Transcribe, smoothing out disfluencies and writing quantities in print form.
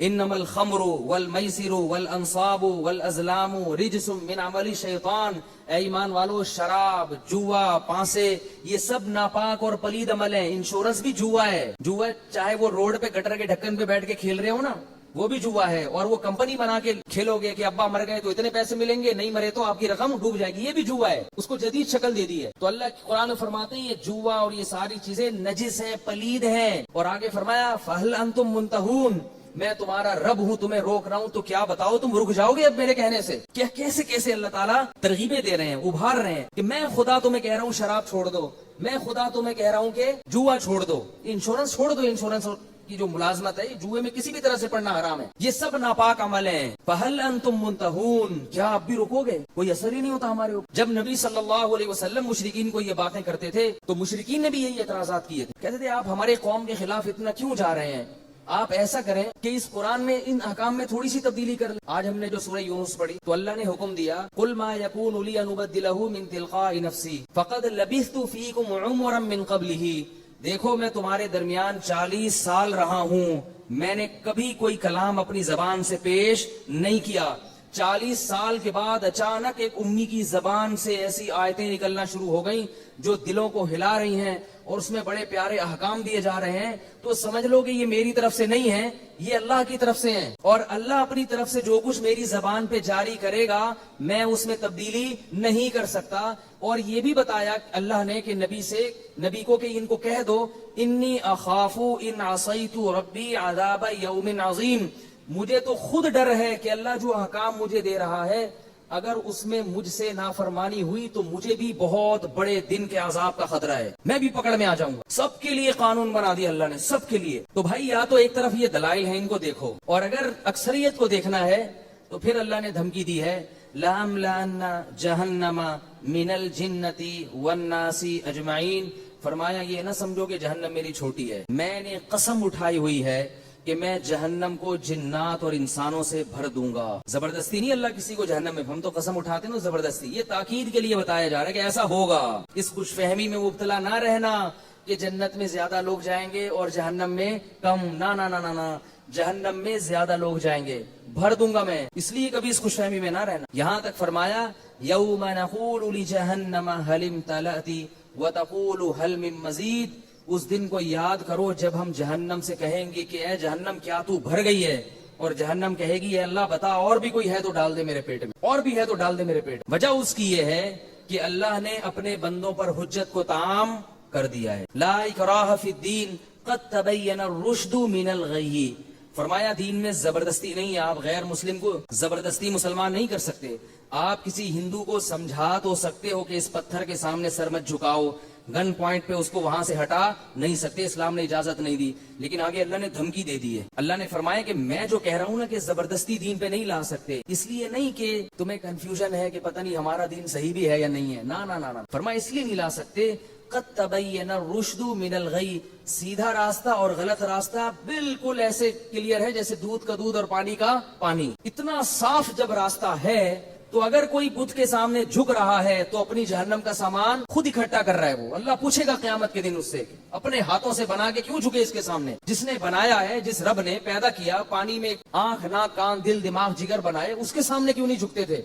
انما الخمر والمیسر والانصاب والازلام رجس من عمل شیطان، اے ایمان والو شراب، جوا، پانسے، یہ سب ناپاک اور پلید عمل ہیں. انشورنس بھی جوا ہے. جوا چاہے وہ روڈ پہ گٹر کے ڈھکن پہ بیٹھ کے کھیل رہے ہو نا، وہ بھی جوا ہے. اور وہ کمپنی بنا کے کھیلو گے کہ ابا مر گئے تو اتنے پیسے ملیں گے، نہیں مرے تو آپ کی رقم ڈوب جائے گی، یہ بھی جوا ہے. اس کو جدید شکل دے دی ہے. تو اللہ کی قرآن فرماتے ہیں یہ جوا اور یہ ساری چیزیں نجس ہیں، پلید ہیں. اور آگے فرمایا فہل انتم منتہون، میں تمہارا رب ہوں، تمہیں روک رہا ہوں، تو کیا بتاؤ تم رک جاؤ گے اب میرے کہنے سے؟ کیا کیسے کیسے اللہ تعالیٰ ترغیبیں دے رہے ہیں، ابھار رہے ہیں کہ میں خدا تمہیں کہہ رہا ہوں شراب چھوڑ دو، میں خدا تمہیں کہہ رہا ہوں کہ جوا چھوڑ دو، انشورنس چھوڑ دو. انشورنس کی جو ملازمت ہے جوئے میں کسی بھی طرح سے پڑنا حرام ہے. یہ سب ناپاک عمل ہیں. فہل انتم منتہون، کیا آپ بھی رکو گے؟ کوئی اثر ہی نہیں ہوتا ہمارے اوپر. جب نبی صلی اللہ علیہ وسلم مشرکین کو یہ باتیں کرتے تھے تو مشرکین نے بھی یہی اعتراضات کیے تھے. کہتے تھے آپ ہمارے قوم کے خلاف اتنا کیوں جا رہے ہیں؟ آپ ایسا کریں کہ اس قرآن میں ان احکام میں تھوڑی سی تبدیلی کر لیں. آج ہم نے جو سورہ یونس پڑھی تو اللہ نے حکم دیا قل ما یکون لی ان ابدلہ من تلقاء نفسی فقد لبثت فیکم عمرا من قبلہ، دیکھو میں تمہارے درمیان 40 سال رہا ہوں، میں نے کبھی کوئی کلام اپنی زبان سے پیش نہیں کیا. 40 سال کے بعد اچانک ایک امی کی زبان سے ایسی آیتیں نکلنا شروع ہو گئیں جو دلوں کو ہلا رہی ہیں اور اس میں بڑے پیارے احکام دیے جا رہے ہیں. تو سمجھ لو کہ یہ میری طرف سے نہیں ہے، یہ اللہ کی طرف سے ہیں. اور اللہ اپنی طرف سے جو کچھ میری زبان پہ جاری کرے گا میں اس میں تبدیلی نہیں کر سکتا. اور یہ بھی بتایا اللہ نے کہ نبی کو کہ ان کو کہہ دو انی اخاف ان عصیت ربی عذاب یوم عظیم، مجھے تو خود ڈر ہے کہ اللہ جو احکام مجھے دے رہا ہے اگر اس میں مجھ سے نافرمانی ہوئی تو مجھے بھی بہت بڑے دن کے عذاب کا خطرہ ہے، میں بھی پکڑ میں آ جاؤں گا. سب کے لیے قانون بنا دیا اللہ نے، سب کے لیے. تو بھائی یا تو ایک طرف یہ دلائل ہیں ان کو دیکھو، اور اگر اکثریت کو دیکھنا ہے تو پھر اللہ نے دھمکی دی ہے لَأَمْلَأَنَّ جَهَنَّمَ مِنَ الْجِنَّةِ وَالنَّاسِ أَجْمَعِينَ. فرمایا یہ نہ سمجھو کہ جہنم میری چھوٹی ہے، میں نے قسم اٹھائی ہوئی ہے کہ میں جہنم کو جنات اور انسانوں سے بھر دوں گا. زبردستی نہیں اللہ کسی کو جہنم میں، ہم تو قسم اٹھاتے ہیں نا زبردستی. یہ تاکید کے لیے بتایا جا رہا ہے کہ ایسا ہوگا. اس خوش فہمی میں مبتلا نہ رہنا کہ جنت میں زیادہ لوگ جائیں گے اور جہنم میں کم. نہ جہنم میں زیادہ لوگ جائیں گے، بھر دوں گا میں. اس لیے کبھی اس خوش فہمی میں نہ رہنا. یہاں تک فرمایا یوم نقول لجہنم هل امتلأت وتقول هل من مزید. اس دن کو یاد کرو جب ہم جہنم سے کہیں گے کہ اے جہنم کیا تو بھر گئی ہے، اور جہنم کہے گی اے اللہ بتا اور بھی کوئی ہے تو ڈال دے میرے پیٹ میں، اور بھی ہے تو ڈال دے میرے پیٹ میں. وجہ اس کی یہ ہے کہ اللہ نے اپنے بندوں پر حجت کو تام کر دیا ہے. لا اکراہ فی الدین قد تبین الرشد من الغی. فرمایا دین میں زبردستی نہیں ہے، آپ غیر مسلم کو زبردستی مسلمان نہیں کر سکتے. آپ کسی ہندو کو سمجھا تو سکتے ہو کہ اس پتھر کے سامنے سر مت جھکاؤ، گن پوائنٹ پہ اس کو وہاں سے ہٹا نہیں سکتے، اسلام نے اجازت نہیں دی. لیکن آگے اللہ نے دھمکی دے دی ہے. اللہ نے فرمایا کہ میں جو کہہ رہا ہوں نا کہ زبردستی دین پہ نہیں لا سکتے، اس لیے نہیں کہ تمہیں کنفیوژن ہے کہ پتہ نہیں ہمارا دین صحیح بھی ہے یا نہیں ہے. نہ فرمایا اس لیے نہیں لا سکتے قد تبین الرشد من الغی. سیدھا راستہ اور غلط راستہ بالکل ایسے کلیئر ہے جیسے دودھ کا دودھ اور پانی کا پانی. اتنا صاف جب راستہ ہے تو اگر کوئی بت کے سامنے جھک رہا ہے تو اپنی جہنم کا سامان خود اکٹھا کر رہا ہے. وہ اللہ پوچھے گا قیامت کے دن اس سے اپنے ہاتھوں سے بنا کے کیوں جھکے اس کے سامنے. جس نے بنایا ہے، جس رب نے پیدا کیا، پانی میں آنکھ ناک کان دل دماغ جگر بنائے، اس کے سامنے کیوں نہیں جھکتے تھے؟